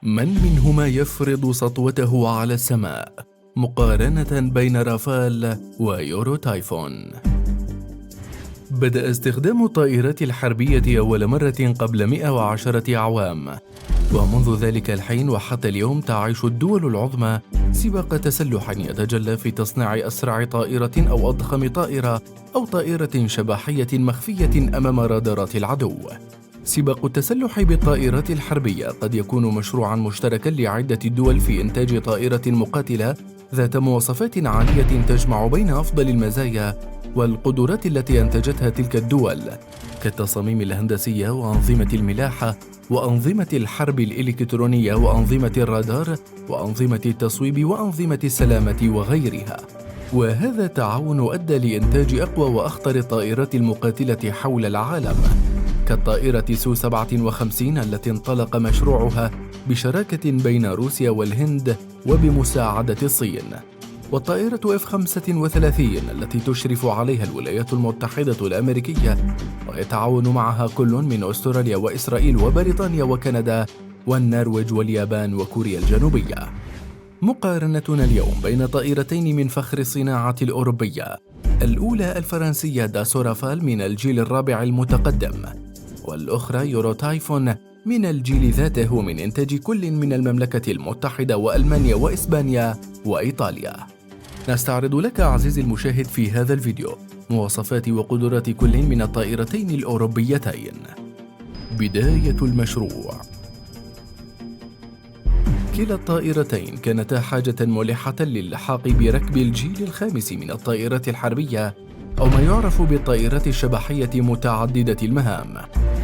من منهما يفرض سطوته على السماء؟ مقارنة بين رافال ويورو تايفون. بدأ استخدام الطائرات الحربية أول مرة قبل 110 أعوام، ومنذ ذلك الحين وحتى اليوم تعيش الدول العظمى سباق تسلح يتجلى في تصنيع أسرع طائرة أو أضخم طائرة أو طائرة شبحية مخفية أمام رادارات العدو. سباق التسلح بالطائرات الحربية قد يكون مشروعاً مشتركاً لعدة دول في إنتاج طائرة مقاتلة ذات مواصفات عالية تجمع بين أفضل المزايا والقدرات التي أنتجتها تلك الدول، كالتصاميم الهندسية وأنظمة الملاحة وأنظمة الحرب الإلكترونية وأنظمة الرادار وأنظمة التصويب وأنظمة السلامة وغيرها. وهذا التعاون أدى لإنتاج أقوى وأخطر الطائرات المقاتلة حول العالم، كالطائرة سو 57 التي انطلق مشروعها بشراكة بين روسيا والهند وبمساعدة الصين، والطائرة F-35 التي تشرف عليها الولايات المتحدة الأمريكية ويتعاون معها كل من أستراليا وإسرائيل وبريطانيا وكندا والنرويج واليابان وكوريا الجنوبية. مقارنتنا اليوم بين طائرتين من فخر الصناعة الأوروبية، الأولى الفرنسية داسو رافال من الجيل الرابع المتقدم، والأخرى يورو تايفون من الجيل ذاته من إنتاج كل من المملكة المتحدة وألمانيا وإسبانيا وإيطاليا. نستعرض لك عزيزي المشاهد في هذا الفيديو مواصفات وقدرات كل من الطائرتين الأوروبيتين. بداية المشروع. كلا الطائرتين كانتا حاجة ملحة للحاق بركب الجيل الخامس من الطائرات الحربية أو ما يعرف بالطائرات الشبحية متعددة المهام.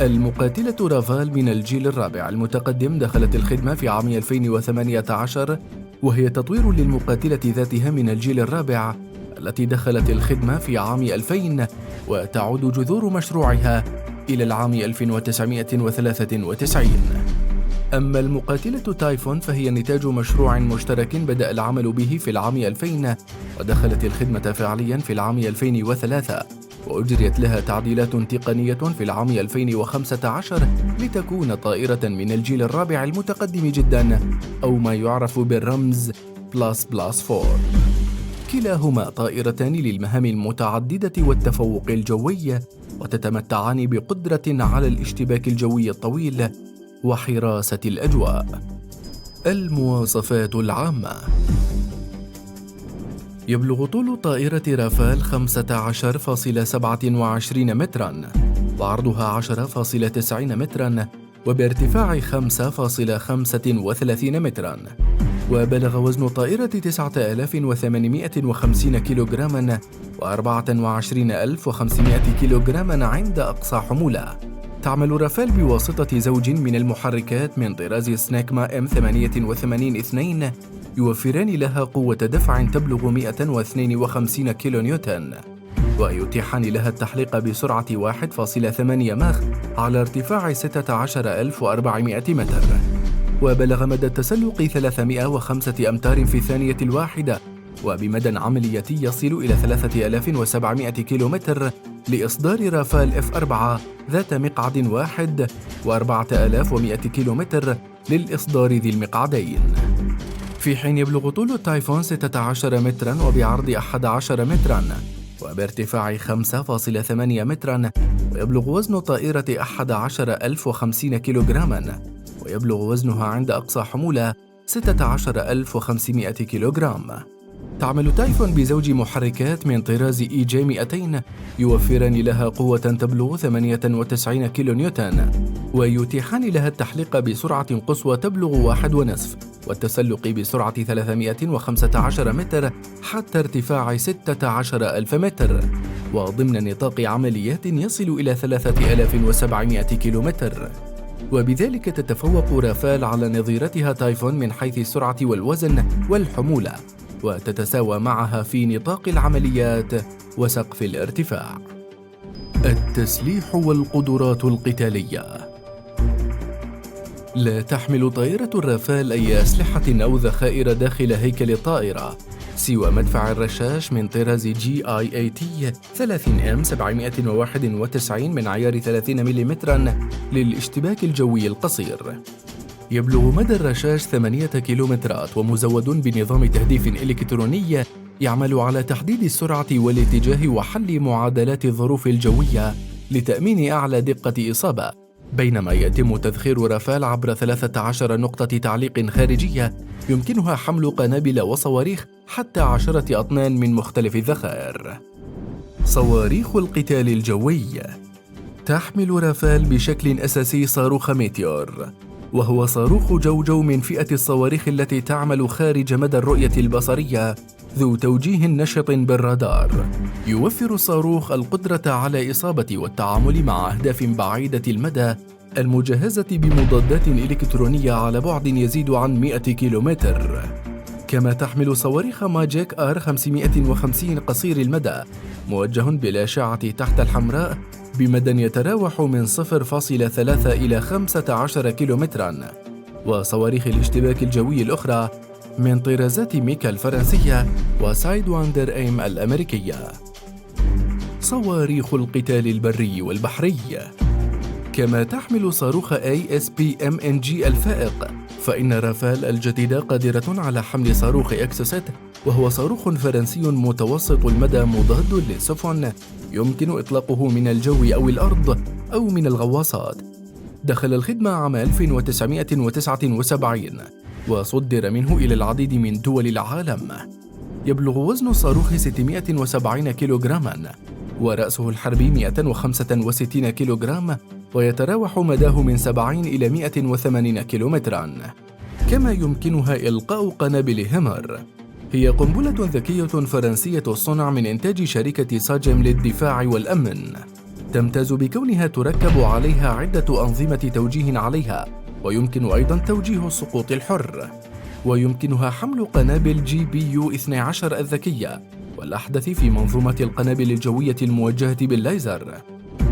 المقاتلة رافال من الجيل الرابع المتقدم دخلت الخدمة في عام 2018، وهي تطوير للمقاتلة ذاتها من الجيل الرابع التي دخلت الخدمة في عام 2000، وتعود جذور مشروعها إلى العام 1993. أما المقاتلة تايفون فهي نتاج مشروع مشترك بدأ العمل به في العام 2000، ودخلت الخدمة فعليا في العام 2003، وأجريت لها تعديلات تقنية في العام 2015 لتكون طائرة من الجيل الرابع المتقدم جدا أو ما يعرف بالرمز ++4. كلاهما طائرتان للمهام المتعددة والتفوق الجوي، وتتمتعان بقدرة على الاشتباك الجوي الطويل وحراسة الأجواء. المواصفات العامة. يبلغ طول طائرة رافال 15.27 متراً، وعرضها 10.90 متراً، وبارتفاع 5.35 متراً، وبلغ وزن الطائرة 9850 كيلوغراما و24500 كيلوغراما عند أقصى حمولة. تعمل رافال بواسطة زوج من المحركات من طراز سناكما M88-2 يوفران لها قوة دفع تبلغ 152 كيلو نيوتن، ويتيحان لها التحليق بسرعة 1.8 ماخ على ارتفاع 16400 متر، وبلغ مدى التسلق 305 أمتار في الثانية الواحدة، وبمدى عملياتي يصل إلى 3700 كيلومتر لإصدار رافال F4 ذات مقعد واحد، و4100 كيلومتر للإصدار ذي المقعدين. في حين يبلغ طول التايفون 16 متراً وبعرض 11 متراً وبارتفاع 5.8 متراً، ويبلغ وزن الطائرة 11050 كيلوغراما، ويبلغ وزنها عند أقصى حمولة 16500 كيلوغرام. تعمل تايفون بزوج محركات من طراز EJ200 يوفران لها قوة تبلغ 98 كيلو نيوتن، ويتيحان لها التحليق بسرعة قصوى تبلغ 1.5 والتسلق بسرعة 315 متر حتى ارتفاع 16000 متر، وضمن نطاق عمليات يصل إلى 3700 كيلومتر. وبذلك تتفوق رافال على نظيرتها تايفون من حيث السرعة والوزن والحمولة، وتتساوى معها في نطاق العمليات وسقف الارتفاع. التسليح والقدرات القتالية. لا تحمل طائرة الرافال أي أسلحة أو ذخائر داخل هيكل الطائرة سوى مدفع الرشاش من طراز GIAT 30M 791 من عيار 30 ملم للاشتباك الجوي القصير، يبلغ مدى الرشاش 8 كيلومترات ومزود بنظام تهديف إلكتروني يعمل على تحديد السرعة والاتجاه وحل معادلات الظروف الجوية لتأمين أعلى دقة إصابة، بينما يتم تذخير رافال عبر 13 نقطة تعليق خارجية يمكنها حمل قنابل وصواريخ حتى 10 أطنان من مختلف الذخائر. صواريخ القتال الجوي. تحمل رافال بشكل أساسي صاروخ ميتيور، وهو صاروخ جوجو من فئة الصواريخ التي تعمل خارج مدى الرؤية البصرية ذو توجيه نشط بالرادار. يوفر الصاروخ القدرة على إصابة والتعامل مع أهداف بعيدة المدى المجهزة بمضادات إلكترونية على بعد يزيد عن 100 كيلومتر. كما تحمل صواريخ ماجيك آر 550 قصير المدى موجه بالأشعة تحت الحمراء بمدى يتراوح من 0.3 إلى 15 كيلومتراً، وصواريخ الاشتباك الجوي الأخرى من طرازات ميكا الفرنسية وسايد واندر ايم الأمريكية. صواريخ القتال البري والبحري. كما تحمل صاروخ ASPMNG الفائق، فإن رافال الجديدة قادرة على حمل صاروخ إكسوسيت، وهو صاروخ فرنسي متوسط المدى مضاد للسفن يمكن إطلاقه من الجو أو الأرض أو من الغواصات. دخل الخدمة عام 1979 وصدر منه إلى العديد من دول العالم. يبلغ وزن الصاروخ 670 كيلوغراما ورأسه الحربي 165 كيلوغرام، ويتراوح مداه من 70 إلى 180 كيلومتراً. كما يمكنها إلقاء قنابل هيمر، هي قنبلة ذكية فرنسية الصنع من إنتاج شركة ساجم للدفاع والأمن. تمتاز بكونها تركب عليها عدة أنظمة توجيه عليها، ويمكن أيضاً توجيه السقوط الحر، ويمكنها حمل قنابل GPU 12 الذكية والأحدث في منظومة القنابل الجوية الموجهة بالليزر.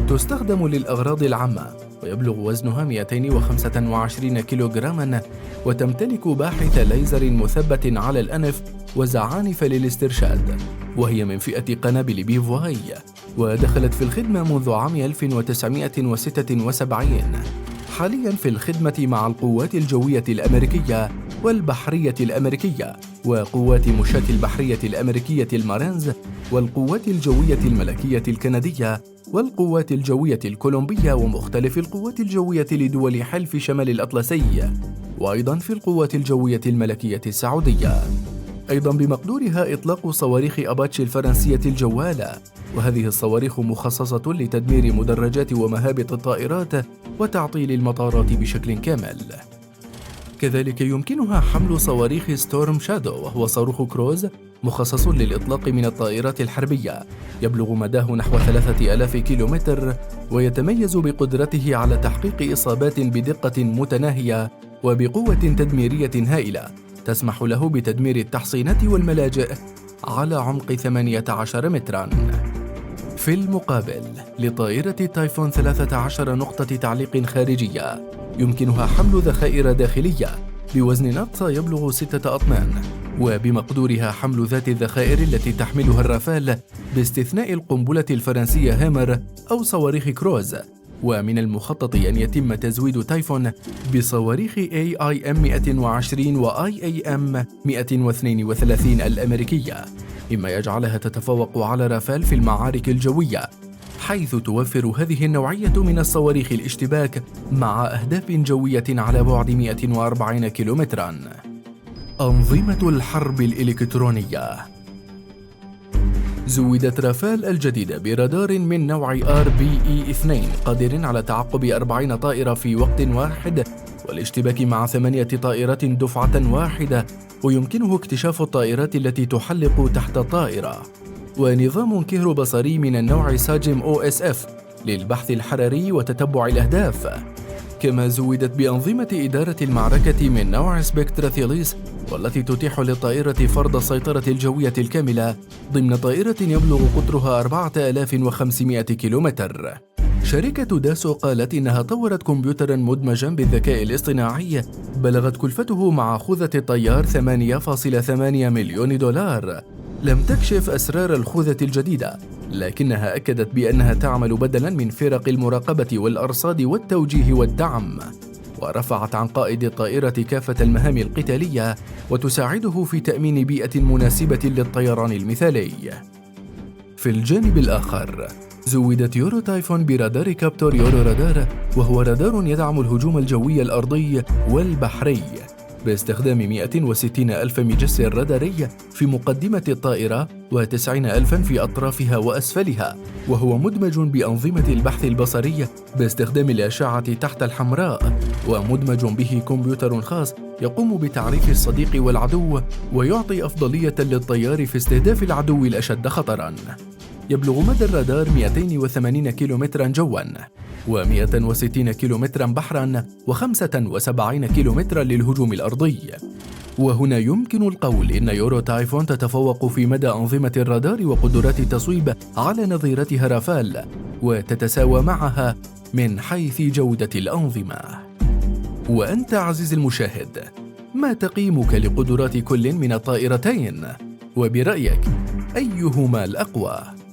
تستخدم للأغراض العامة، ويبلغ وزنها 225 كيلوغراما، وتمتلك باحث ليزر مثبت على الأنف وزعانف للاسترشاد، وهي من فئة قنابل بيفواي، ودخلت في الخدمة منذ عام 1976. حالياً في الخدمة مع القوات الجوية الأمريكية والبحرية الأمريكية وقوات مشاة البحرية الأمريكية المارينز والقوات الجوية الملكية الكندية والقوات الجوية الكولومبية ومختلف القوات الجوية لدول حلف شمال الأطلسي، وأيضاً في القوات الجوية الملكية السعودية. أيضاً بمقدورها إطلاق صواريخ أباتشي الفرنسية الجوالة، وهذه الصواريخ مخصصة لتدمير مدرجات ومهابط الطائرات وتعطيل المطارات بشكل كامل. كذلك يمكنها حمل صواريخ ستورم شادو، وهو صاروخ كروز مخصص للإطلاق من الطائرات الحربية، يبلغ مداه نحو 3000 كيلومتر، ويتميز بقدرته على تحقيق إصابات بدقة متناهية وبقوة تدميرية هائلة تسمح له بتدمير التحصينات والملاجئ على عمق 18 متراً. في المقابل، لطائرة تايفون 13 نقطة تعليق خارجية يمكنها حمل ذخائر داخلية بوزن ناقصة يبلغ 6 أطنان، وبمقدورها حمل ذات الذخائر التي تحملها الرافال باستثناء القنبلة الفرنسية هامر أو صواريخ كروز. ومن المخطط أن يتم تزويد تايفون بصواريخ AIM 120 و IAM 132 الأمريكية، مما يجعلها تتفوق على رافال في المعارك الجوية، حيث توفر هذه النوعية من الصواريخ الاشتباك مع أهداف جوية على بعد 140 كيلومتراً. أنظمة الحرب الإلكترونية. زودت رافال الجديدة برادار من نوع RBE-2 قادر على تعقب 40 طائرة في وقت واحد والاشتباك مع 8 طائرات دفعة واحدة، ويمكنه اكتشاف الطائرات التي تحلق تحت الطائرة. ونظام كهروبصري من النوع ساجم OSF للبحث الحراري وتتبع الأهداف. كما زودت بأنظمة إدارة المعركة من نوع سبكترا ثيليس، والتي تتيح للطائرة فرض السيطرة الجوية الكاملة ضمن طائرة يبلغ قطرها 4500 كيلومتر. شركة داسو قالت إنها طورت كمبيوتراً مدمجاً بالذكاء الاصطناعي بلغت كلفته مع خوذة الطيار 8.8 مليون دولار. لم تكشف أسرار الخوذة الجديدة، لكنها أكدت بأنها تعمل بدلاً من فرق المراقبة والأرصاد والتوجيه والدعم. ورفعت عن قائد الطائرة كافة المهام القتالية وتساعده في تأمين بيئة مناسبة للطيران المثالي. في الجانب الآخر، زودت يورو تايفون برادار كابتور يورو رادار، وهو رادار يدعم الهجوم الجوي الأرضي والبحري باستخدام 160 ألف مجسر راداري في مقدمة الطائرة و90 ألفا في أطرافها وأسفلها، وهو مدمج بأنظمة البحث البصري باستخدام الأشعة تحت الحمراء، ومدمج به كمبيوتر خاص يقوم بتعريف الصديق والعدو ويعطي أفضلية للطيار في استهداف العدو الأشد خطراً. يبلغ مدى الرادار 280 كيلومتراً جواً و160 كيلومتراً بحراً و75 كيلومتراً للهجوم الأرضي. وهنا يمكن القول إن يورو تايفون تتفوق في مدى أنظمة الرادار وقدرات التصويب على نظيرتها رافال، وتتساوى معها من حيث جودة الأنظمة. وأنت عزيزي المشاهد، ما تقييمك لقدرات كل من الطائرتين؟ وبرأيك أيهما الأقوى؟